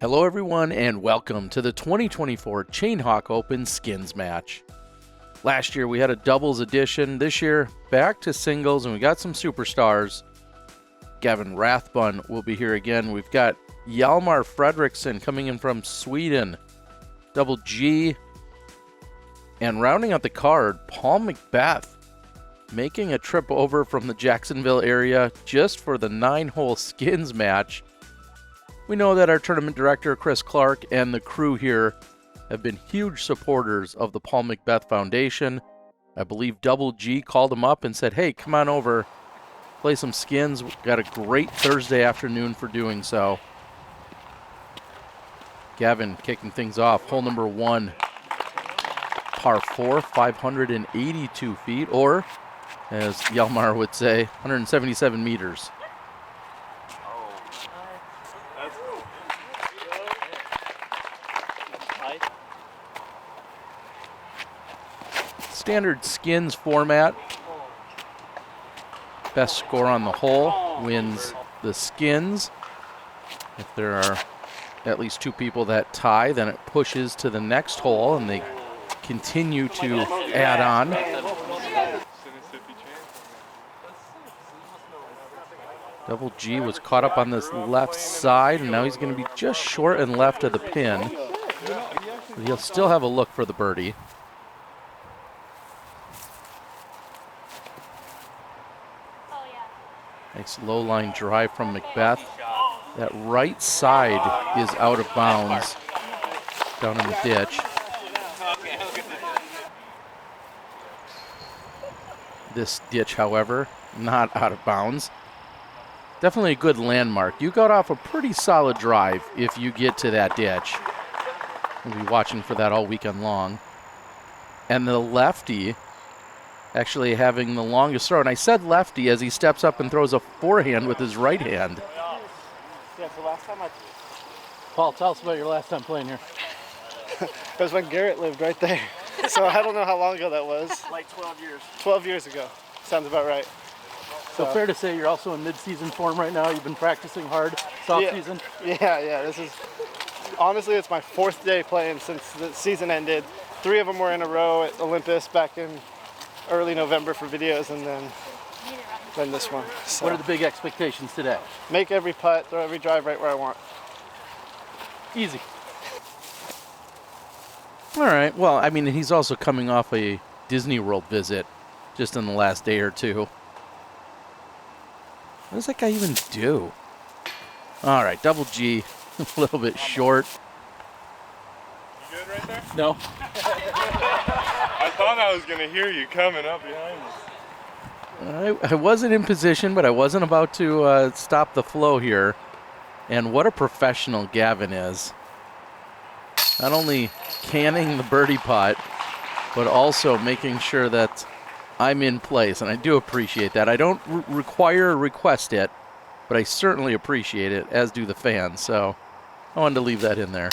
Hello everyone and welcome to the 2024 Chain Hawk Open Skins match. Last year we had a doubles edition. This year back to singles and we got some superstars. Gavin Rathbun will be here again. We've got Hjalmar Fredriksson coming in from Sweden. Double G. And rounding out the card, McBeth making a trip over from the Jacksonville area just for the 9-hole skins match. We know that our tournament director, Chris Clark, and the crew here have been huge supporters of the McBeth Foundation. I believe Double G called him up and said, hey, come on over, play some skins. We've got a great Thursday afternoon for doing so. Gavin kicking things off. Hole number 1, par 4, 582 feet, or as Hjalmar would say, 177 meters. Standard skins format. Best score on the hole wins the skins. If there are at least 2 people that tie, then it pushes to the next hole and they continue to add on. Double G was caught up on this left side and now he's going to be just short and left of the pin. But he'll still have a look for the birdie. Nice low line drive from McBeth. That right side is out of bounds down in the ditch. This ditch, however, not out of bounds. Definitely a good landmark. You got off a pretty solid drive if you get to that ditch. We'll be watching for that all weekend long. And the lefty actually having the longest throw. And I said lefty as he steps up and throws a forehand with his right hand. Yeah, so last time Paul, tell us about your last time playing here. It was when Garrett lived right there. So I don't know how long ago that was. Like 12 years. 12 years ago. Sounds about right. So fair to say you're also in mid-season form right now. You've been practicing hard, soft season. Yeah. This is, honestly, it's my 4th day playing since the season ended. 3 of them were in a row at Olympus back in early November for videos, and then this one. So what are the big expectations today? Make every putt, throw every drive right where I want. Easy. All right. Well, I mean, he's also coming off a Disney World visit just in the last day or two. What does that guy even do? All right, Double G, a little bit short. You good right there? No. I thought I was going to hear you coming up behind us. I wasn't in position, but I wasn't about to stop the flow here. And what a professional Gavin is. Not only canning the birdie putt, but also making sure that I'm in place. And I do appreciate that. I don't request it, but I certainly appreciate it, as do the fans. So I wanted to leave that in there.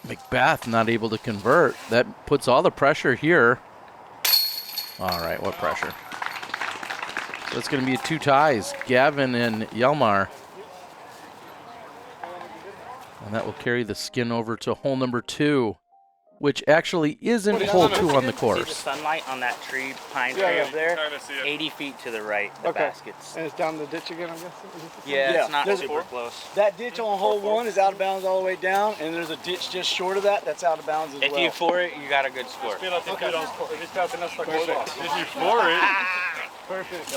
McBeth not able to convert. That puts all the pressure here. All right, what pressure? So it's going to be 2 ties, Gavin and Hjalmar. And that will carry the skin over to hole number 2, which actually isn't hole 2 on the course. See the sunlight on that tree, pine tree up there? 80 feet to the right, the baskets. And it's down the ditch again, I'm guessing? Yeah, it's not super close. That ditch on hole 1 is out of bounds all the way down, and there's a ditch just short of that that's out of bounds as well. If you for it, you got a good score. If you for it. Perfect.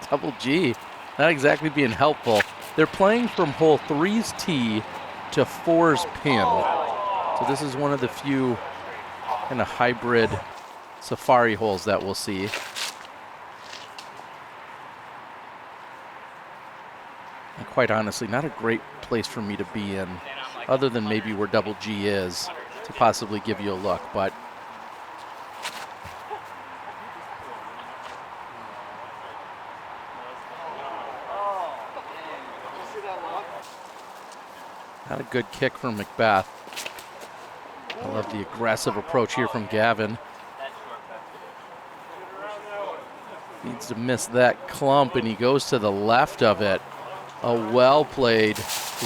Double G, not exactly being helpful. They're playing from hole 3's tee to 4's pin. So this is one of the few kind of hybrid safari holes that we'll see. And quite honestly, not a great place for me to be in, other than maybe where Double G is, to possibly give you a look. But not a good kick from McBeth. I love the aggressive approach here from Gavin. Needs to miss that clump, and he goes to the left of it. a well-played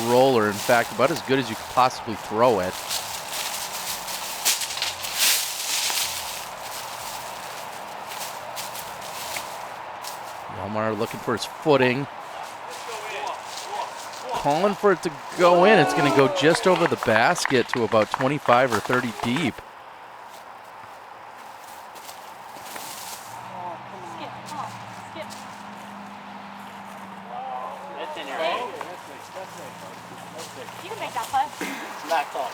roller. In fact, about as good as you could possibly throw it. Hjalmar looking for his footing. Calling for it to go in. It's going to go just over the basket to about 25 or 30 deep. You can make that putt. It's not called.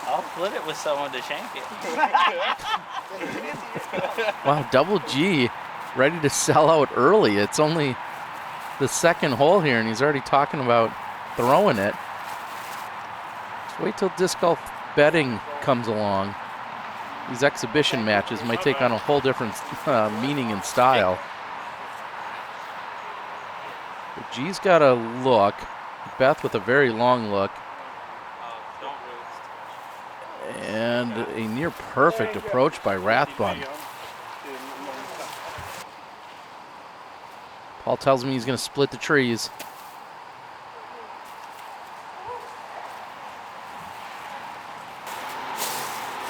I'll flip it with someone to shank it. Wow, Double G ready to sell out early. It's only the second hole here, and he's already talking about throwing it. Just wait till disc golf betting comes along. These exhibition matches might take on a whole different meaning and style. But G's got a look. Beth with a very long look. And a near perfect approach by Rathbun. Paul tells me he's going to split the trees.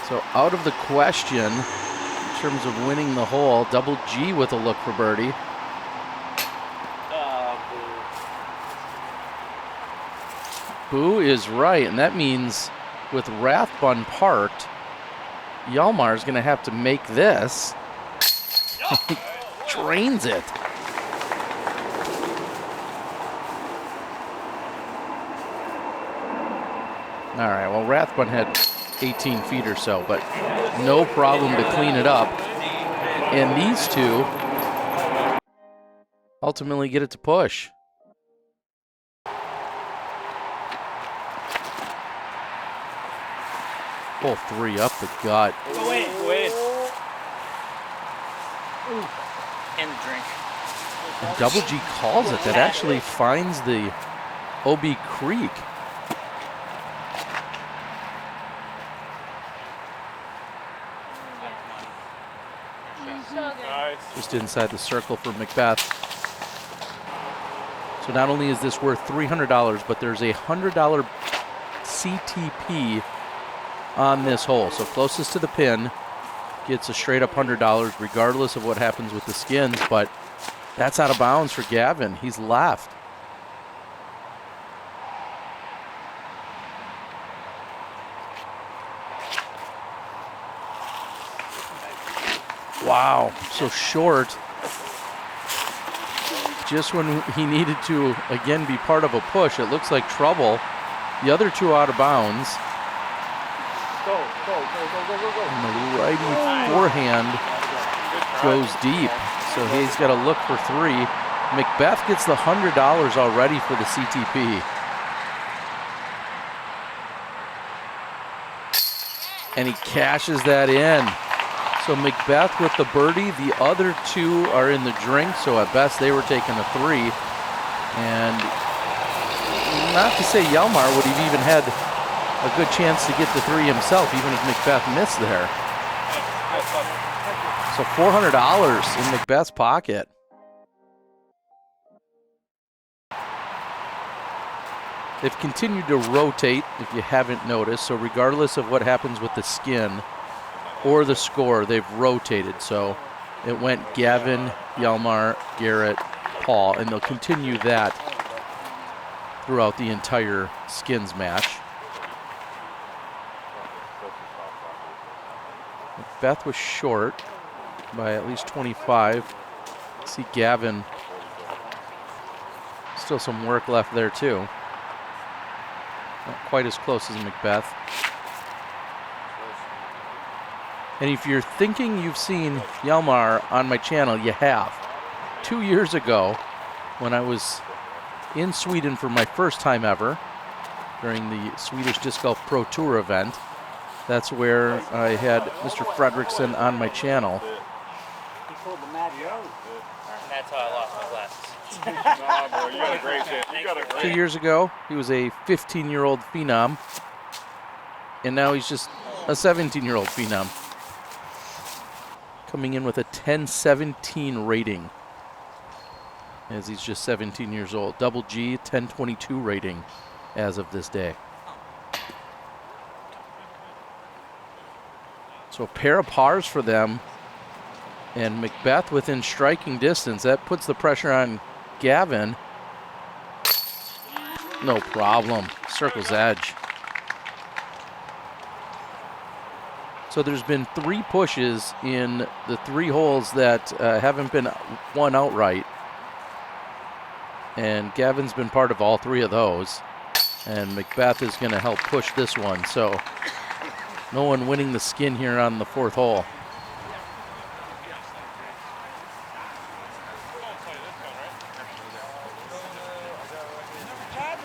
So out of the question in terms of winning the hole. Double G with a look for birdie. Boo is right, and that means with Rathbun parked, Hjalmar is going to have to make this. He drains it. All right, well, Rathbun had 18 feet or so, but no problem to clean it up. And these two ultimately get it to push. Hole 3 up the gut. Go in, go in. And the drink. And Double G calls it. That actually finds the OB Creek. Just inside the circle for McBeth. So not only is this worth $300, but there's a $100 CTP on this hole. So closest to the pin gets a straight up $100 regardless of what happens with the skins, but that's out of bounds for Gavin. He's left. Wow, so short. Just when he needed to, again, be part of a push, it looks like trouble. The other two out of bounds. And the righty forehand goes deep. So he's got to look for 3. McBeth gets the $100 already for the CTP. And he cashes that in. So McBeth with the birdie. The other two are in the drink, so at best they were taking a 3. And not to say Hjalmar would have even had a good chance to get the 3 himself, even if McBeth missed there. So $400 in McBeth's pocket. They've continued to rotate, if you haven't noticed. So regardless of what happens with the skin or the score, they've rotated. So it went Gavin, Hjalmar, Garrett, Paul, and they'll continue that throughout the entire skins match. McBeth was short by at least 25. See Gavin, still some work left there too. Not quite as close as McBeth. And if you're thinking you've seen Hjalmar on my channel, you have. 2 years ago, when I was in Sweden for my first time ever, during the Swedish Disc Golf Pro Tour event, that's where I had Mr. Fredriksson on my channel. He pulled the Matty O. And that's how I lost my glasses. Nah, bro, you got a great chance. You got a great 2 years ago, he was a 15-year-old phenom, and now he's just a 17-year-old phenom. Coming in with a 10-17 rating. as he's just 17 years old. Double G, 1022 rating as of this day. So a pair of pars for them, and McBeth within striking distance. That puts the pressure on Gavin. No problem. Circle's edge. So there's been 3 pushes in the 3 holes that haven't been won outright. And Gavin's been part of all 3 of those. And McBeth is going to help push this one. So no one winning the skin here on the 4th hole.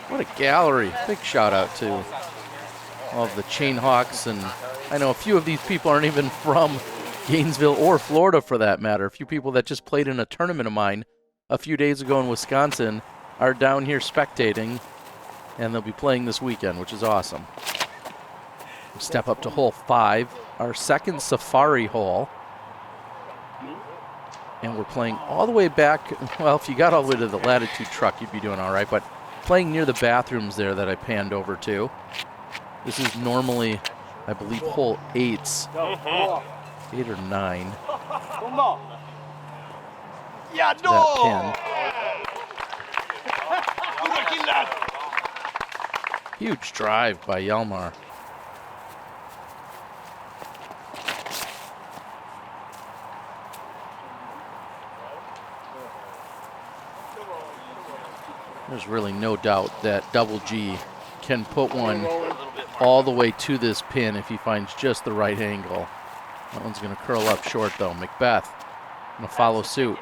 What a gallery. Big shout out to all of the Chain Hawks. And I know a few of these people aren't even from Gainesville or Florida for that matter. A few people that just played in a tournament of mine a few days ago in Wisconsin are down here spectating, and they'll be playing this weekend, which is awesome. We step up to hole 5, our second safari hole. And we're playing all the way back. Well, if you got all the way to the Latitude truck, you'd be doing all right, but playing near the bathrooms there that I panned over to. This is normally, I believe, hole 8's. 8 or 9. That pin. Huge drive by Hjalmar. There's really no doubt that Double G can put one all the way to this pin if he finds just the right angle. That one's going to curl up short, though. McBeth going to follow suit.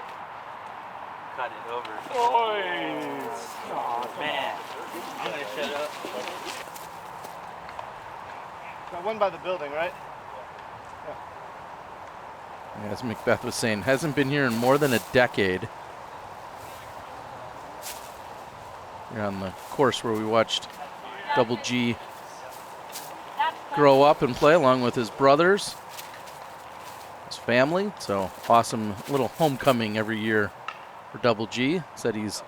Cut it over. Oh, man. I'm going to shut up. Got one by the building, right? Yeah. As McBeth was saying, hasn't been here in more than a decade. You're on the course where we watched Double G grow up and play along with his brothers, his family. So awesome little homecoming every year for Double G. Said he's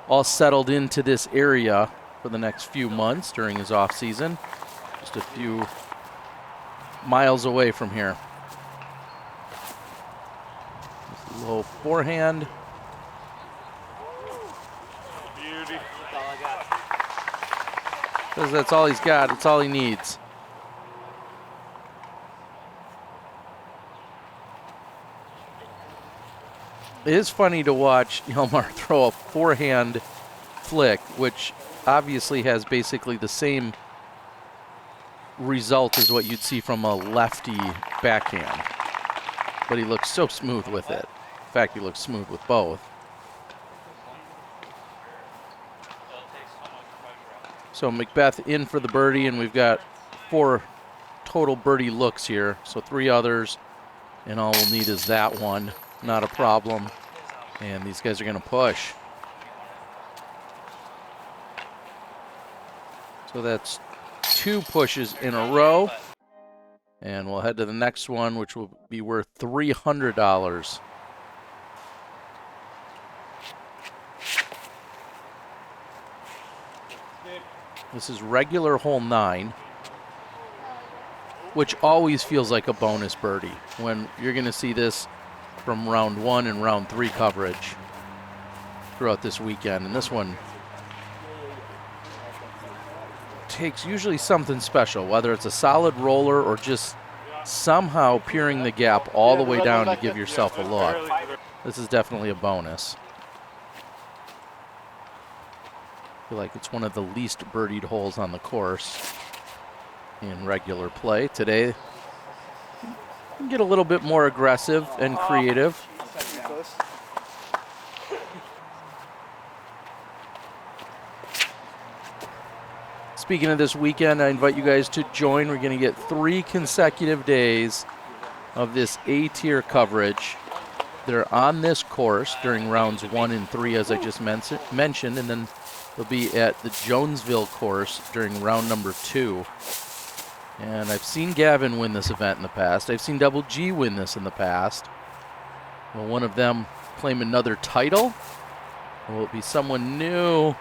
all settled into this area for the next few months during his off season. Just a few miles away from here. Just a low forehand. Because that's all he's got. It's all he needs. It is funny to watch Hjalmar throw a forehand flick, which obviously has basically the same result as what you'd see from a lefty backhand. But he looks so smooth with it. In fact, he looks smooth with both. So McBeth in for the birdie, and we've got 4 total birdie looks here. So 3 others, and all we'll need is that one. Not a problem. And these guys are going to push. So that's 2 pushes in a row. And we'll head to the next one, which will be worth $300. This is regular hole 9, which always feels like a bonus birdie when you're going to see this from round 1 and round 3 coverage throughout this weekend. And this one takes usually something special, whether it's a solid roller or just somehow peering the gap all the way down to give yourself a look. This is definitely a bonus. I feel like it's one of the least birdied holes on the course in regular play. Today, you can get a little bit more aggressive and creative. Speaking of this weekend, I invite you guys to join. We're going to get 3 consecutive days of this A-tier coverage. They're on this course during rounds 1 and 3, as I just mentioned, and then they'll be at the Jonesville course during round number 2. And I've seen Gavin win this event in the past. I've seen Double G win this in the past. Will one of them claim another title? Will it be someone new?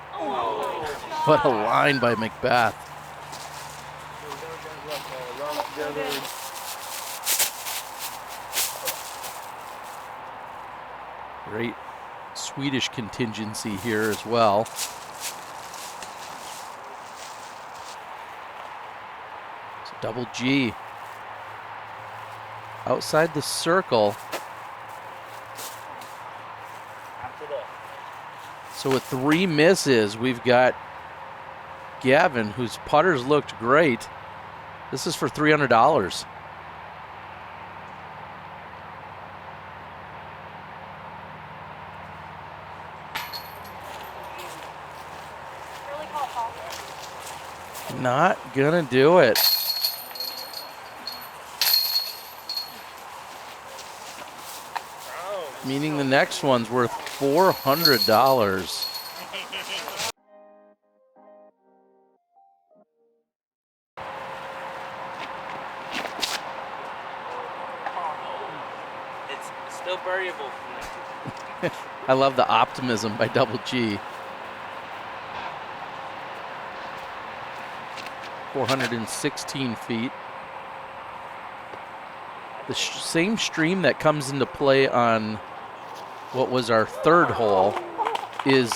What a line by McBeth. Great Swedish contingency here as well. It's a double G. Outside the circle. So with 3 misses, we've got Gavin, whose putters looked great. This is for $300. Not gonna do it. Meaning the next one's worth $400. It's still variable. I love the optimism by Double G. 416 feet. The same stream that comes into play on what was our 3rd hole is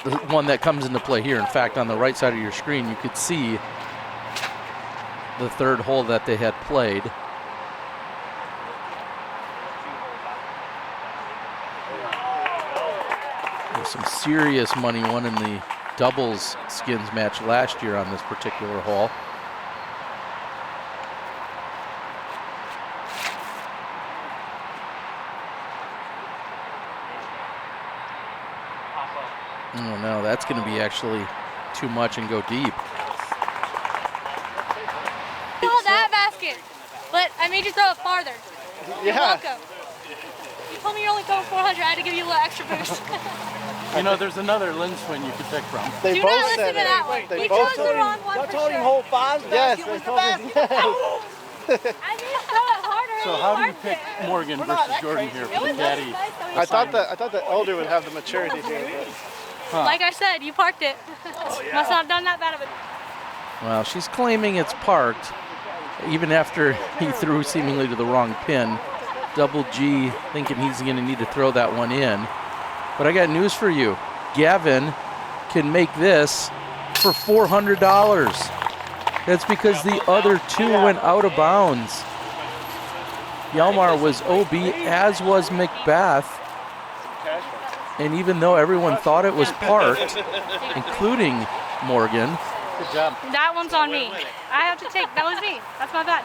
the one that comes into play here. In fact, on the right side of your screen, you could see the 3rd hole that they had played. There's some serious money won in the doubles skins match last year on this particular hole. Oh no, that's going to be actually too much and go deep. Oh, that basket. But I made you throw it farther. You're Yeah. welcome. You told me you're only throwing 400. I had to give you a little extra boost. You know, there's another lens twin you could pick from. They Do both not listen said to that it. one. They He both chose the wrong one Y'all for told him sure. hole 5's Yes, basket they was the told me. basket. Yes. I need to throw it harder. So how do you pick Morgan versus Jordan here for the caddy? I thought the elder would have the maturity here. Like I said, you parked it. Must not have done that bad of a. Well, she's claiming it's parked, even after he threw seemingly to the wrong pin. Double G thinking he's going to need to throw that one in. But I got news for you. Gavin can make this for $400. That's because the other 2 went out of bounds. Hjalmar was OB, as was McBeth. And even though everyone thought it was parked, including Morgan. Good job. That one's on me. I have to take. That was me. That's my bad.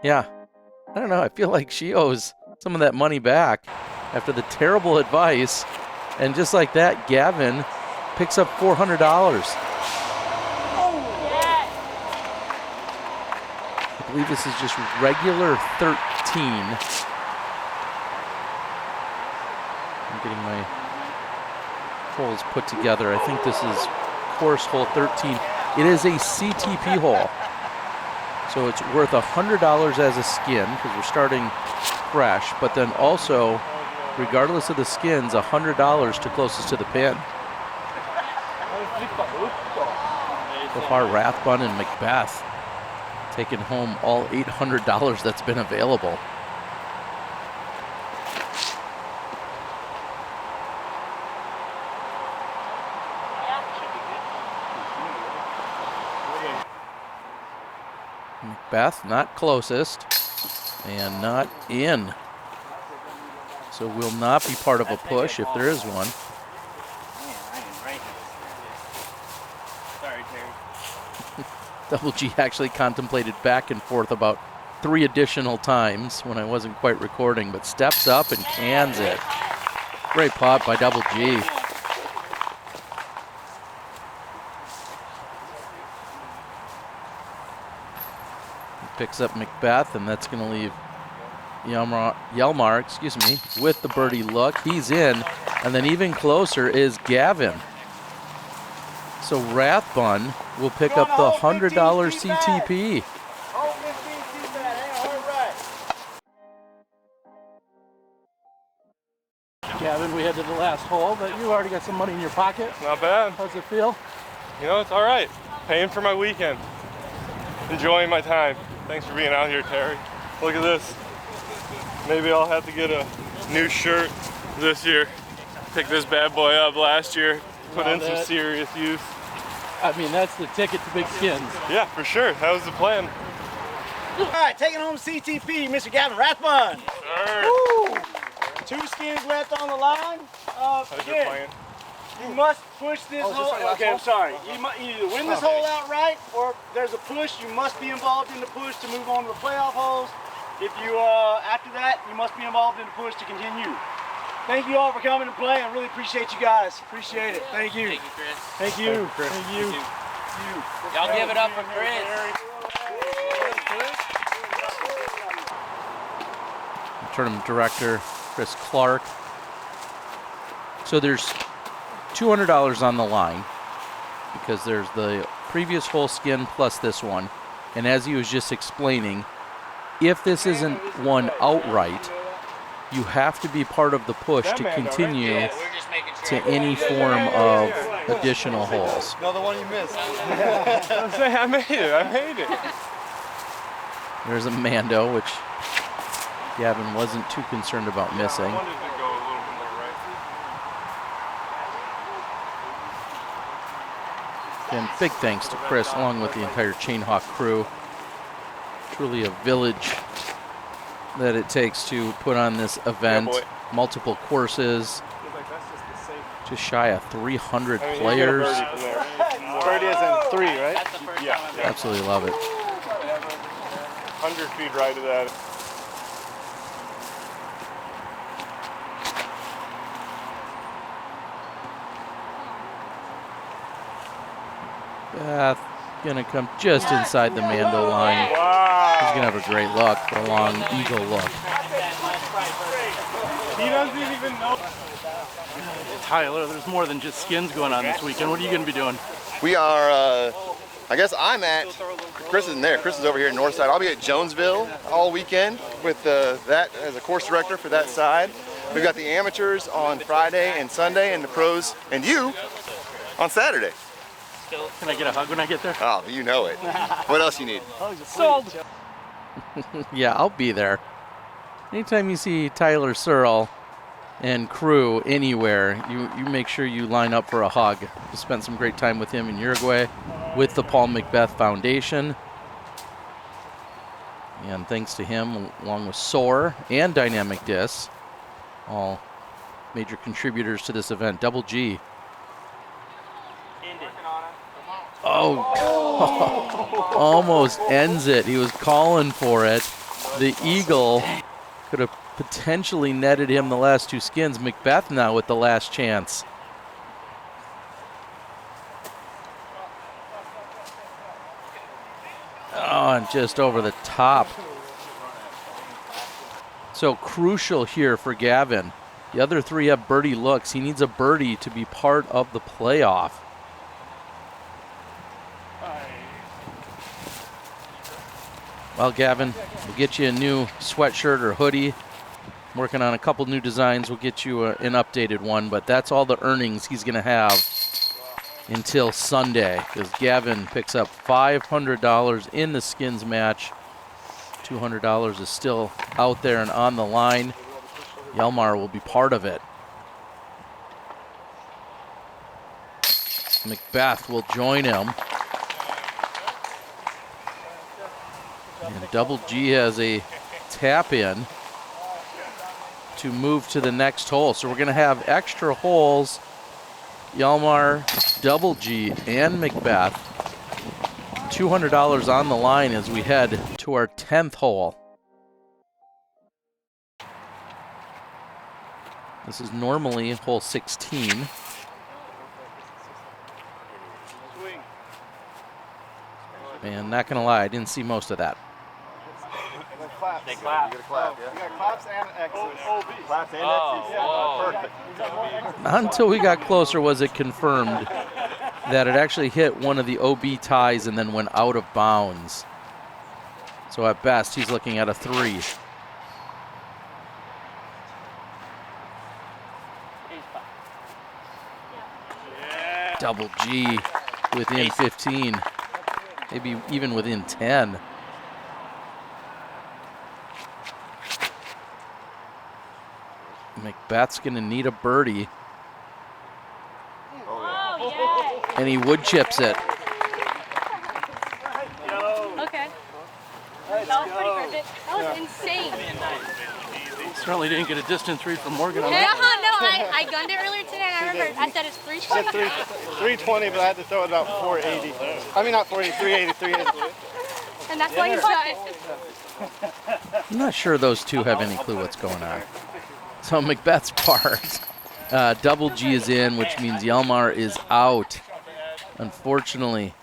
Yeah, I don't know. I feel like she owes some of that money back after the terrible advice. And just like that, Gavin picks up $400. I believe this is just regular 13. I'm getting my holes put together. I think this is course hole 13. It is a CTP hole. So it's worth $100 as a skin because we're starting fresh, but then also, regardless of the skins, $100 to closest to the pin. So far, Rathbun and McBeth taking home all $800 that's been available. McBeth not closest and not in. So will not be part of a push if there is one. Sorry, Terry. Double G actually contemplated back and forth about 3 additional times when I wasn't quite recording, but steps up and cans it. Great putt by Double G. Picks up McBeth, and that's going to leave Hjalmar, with the birdie look. He's in, and then even closer is Gavin. So Rathbun will pick up the $100 CTP. Gavin, we head to the last last hole, but you already got some money in your pocket. Not bad. How's it feel? You know, it's all right. Paying for my weekend. Enjoying my time. Thanks for being out here, Terry. Look at this. Maybe I'll have to get a new shirt this year. Pick this bad boy up last year. Put in some serious use. I mean, that's the ticket to Big Skins. Yeah, for sure. That was the plan. All right, taking home CTP, Mr. Gavin Rathbun. Sure. 2 skins left on the line. How's your Again, plan? you must push this hole. Okay, I'm sorry. You either win this hole outright, or there's a push. You must be involved in the push to move on to the playoff holes. If you, after that, you must be involved in the push to continue. Thank you all for coming and playing. I really appreciate you guys. Appreciate it. Thank you. Thank you, Chris. Thank you. Thank you. Y'all give it up for Chris. Tournament director Chris Clark. So there's $200 on the line because there's the previous hole skin plus this one. And as he was just explaining, if this isn't won outright, you have to be part of the push to continue to any form of additional holes. No, the one you missed. I made it. There's a Mando, which Gavin wasn't too concerned about missing. I wanted to go a little bit more right. And big thanks to Chris, along with the entire Chainhawk crew. Truly a village that it takes to put on this event. Multiple courses. Just shy of 300 players. Birdie is in 3, right? Yeah. Absolutely love it. 100 feet right of that. Beth gonna come just inside the Mando line. Wow. He's gonna have a great look, a long eagle look. He doesn't even know. Tyler, there's more than just skins going on this weekend. What are you going to be doing? We are, I guess I'm at, Chris isn't there. Chris is over here in Northside. I'll be at Jonesville all weekend with that as a course director for that side. We've got the amateurs on Friday and Sunday and the pros and you on Saturday. Can I get a hug when I get there? Oh, you know it. What else you need? Sold. Yeah, I'll be there. Anytime you see Tyler Searle and crew anywhere, you make sure you line up for a hug. We spent some great time with him in Uruguay with the Paul McBeth Foundation. And thanks to him, along with SOAR and Dynamic Disc, all major contributors to this event. Double G. Oh, almost ends it. He was calling for it. The eagle could have potentially netted him the last 2 skins. McBeth now with the last chance. Oh, and just over the top. So crucial here for Gavin. The other 3 have birdie looks. He needs a birdie to be part of the playoff. Well, Gavin, we'll get you a new sweatshirt or hoodie. I'm working on a couple new designs. We'll get you an updated one, but that's all the earnings he's going to have until Sunday, because Gavin picks up $500 in the skins match. $200 is still out there and on the line. Hjalmar will be part of it. McBeth will join him. And Double G has a tap in to move to the next hole. So we're going to have extra holes. Hjalmar, Double G, and McBeth. $200 on the line as we head to our 10th hole. This is normally hole 16. And not going to lie, I didn't see most of that. They clap. You get a clap, yeah? You got claps and X's. Claps and X's? Yeah, perfect. Not until we got closer was it confirmed that it actually hit one of the OB ties and then went out of bounds. So at best, he's looking at a 3. Double G within 15, maybe even within 10. McBeth's gonna need a birdie. Oh, yeah. And he wood chips it. Okay. That was pretty perfect. That was insane. Certainly didn't get a distance read from Morgan on Yeah, that. no, I gunned it earlier today. I remember I said it's 320. 320, but I had to throw it about 480. I mean, not 480, 380, 380. And that's why you shot it. I'm not sure those two have any clue what's going on. So McBeth's part. Double G is in, which means Hjalmar is out. Unfortunately,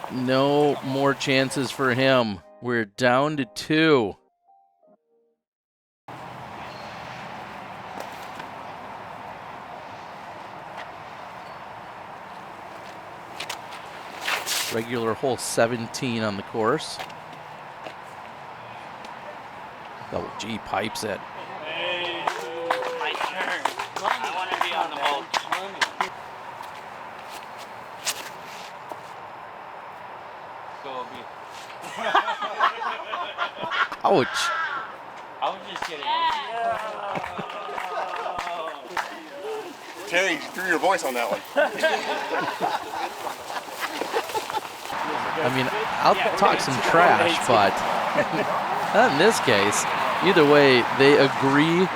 no more chances for him. We're down to 2. Regular hole 17 on the course. Double G pipes it. My turn. I want to be on the boat. Ouch. I was just kidding. Terry, you threw your voice on that one. I mean, I'll talk some trash, but not in this case. Either way, they agree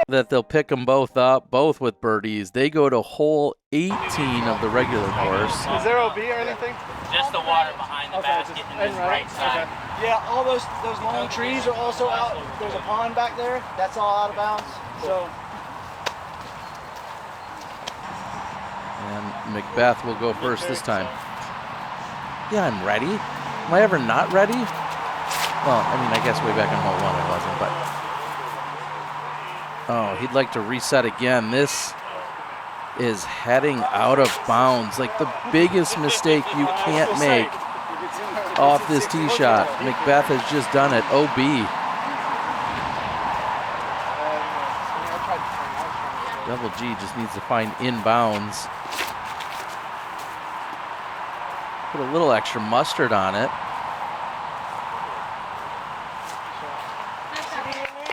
that they'll pick them both up, both with birdies. They go to hole 18 of the regular course. Is there OB or anything? Just the water behind the basket and this right side. Yeah, all those long trees are also out. There's a pond back there. That's all out of bounds. So. And McBeth will go first this time. Yeah, I'm ready. Am I ever not ready? Well, I mean, I guess way back in hole 1 I wasn't, but. Oh, he'd like to reset again. This is heading out of bounds. Like the biggest mistake you can't make off this tee shot. McBeth has just done it. OB. Double G just needs to find inbounds. Put a little extra mustard on it.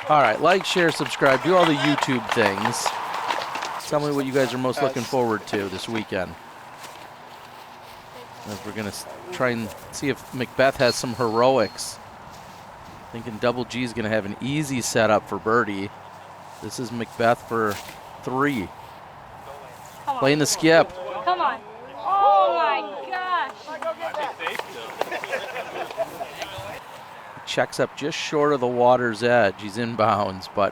All right, like, share, subscribe, do all the YouTube things. Tell me what you guys are most looking forward to this weekend. As we're gonna try and see if McBeth has some heroics. Thinking Double G is gonna have an easy setup for birdie. This is McBeth for 3. Playing the skip. Come on. Oh my gosh. Checks up just short of the water's edge. He's inbounds, but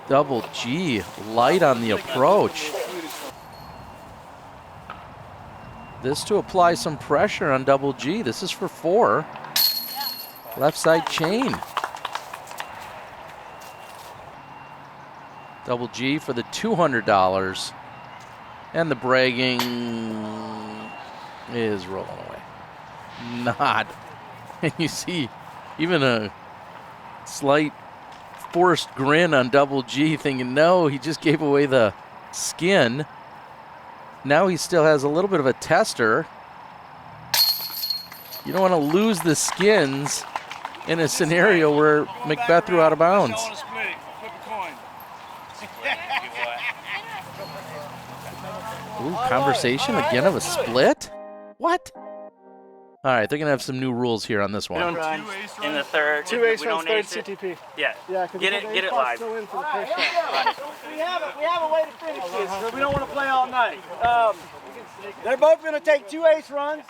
Double G light on the approach. This to apply some pressure on Double G. This is for 4. Left side chain. Double G for the $200. And the bragging is rolling away. Not. And you see even a slight forced grin on Double G, thinking, no, he just gave away the skin. Now he still has a little bit of a tester. You don't want to lose the skins in a scenario where McBeth threw out of bounds. Ooh, conversation again of a split? What? All right, they're going to have some new rules here on this one. In the third. 2 ace runs, 3rd CTP. Yeah. Yeah, Get it live. We have a way to finish this because we don't want to play all night. They're both going to take 2 ace runs,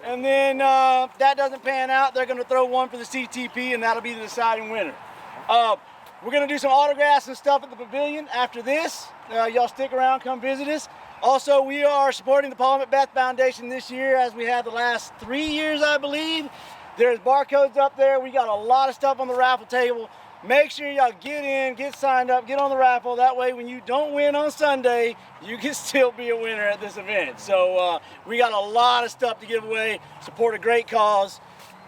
and then that doesn't pan out. They're going to throw 1 for the CTP, and that'll be the deciding winner. We're going to do some autographs and stuff at the pavilion after this. Y'all stick around, come visit us. Also, we are supporting the Paul McBeth Foundation this year, as we have the last 3 years, I believe. There's barcodes up there. We got a lot of stuff on the raffle table. Make sure y'all get in, get signed up, get on the raffle. That way, when you don't win on Sunday, you can still be a winner at this event. So we got a lot of stuff to give away, support a great cause.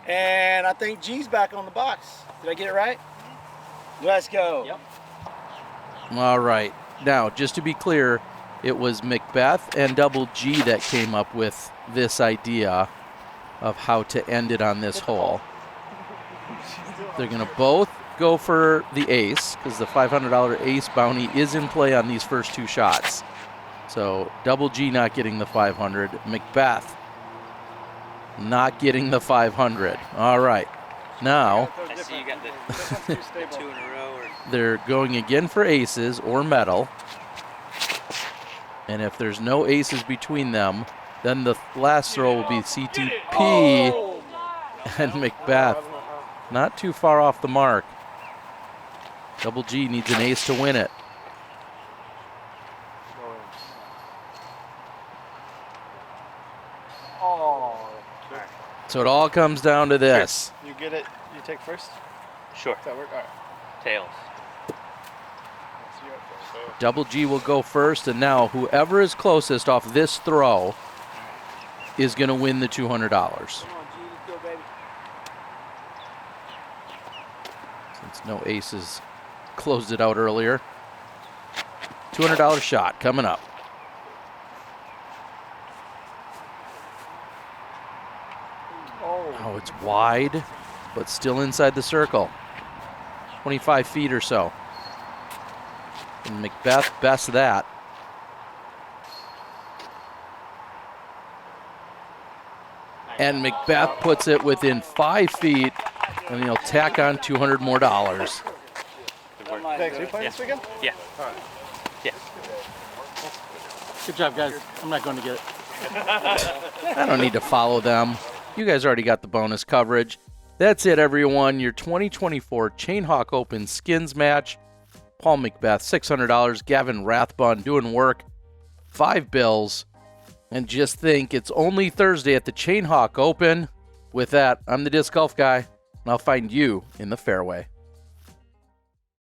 And I think G's back on the box. Did I get it right? Let's go. Yep. All right. Now, just to be clear, it was McBeth and Double G that came up with this idea of how to end it on this hole. They're going to both go for the ace because the $500 ace bounty is in play on these first two shots. So Double G not getting the 500. McBeth not getting the 500. All right. Now, I see you got the 2 in a row. They're going again for aces or metal. And if there's no aces between them, then the last throw will be CTP and McBeth. Not too far off the mark. Double G needs an ace to win it. So it all comes down to this. You get it. You take first. Sure. Does that work? All right. Tails. Double G will go first, and now whoever is closest off this throw is going to win the $200. Come on, G, let's go, baby. Since no aces closed it out earlier. $200 shot coming up. Oh, it's wide, but still inside the circle. 25 feet or so. And McBeth bests that. And McBeth puts it within 5 feet, and he'll tack on $200 more. Thanks. Are you playing this weekend? Yeah. All right. Yeah. Good job, guys. I'm not going to get it. I don't need to follow them. You guys already got the bonus coverage. That's it, everyone. Your 2024 Chain Hawk Open skins match. Paul McBeth, $600. Gavin Rathbun doing work, 5 bills. And just think, it's only Thursday at the Chain Hawk Open. With that, I'm the Disc Golf Guy, and I'll find you in the fairway.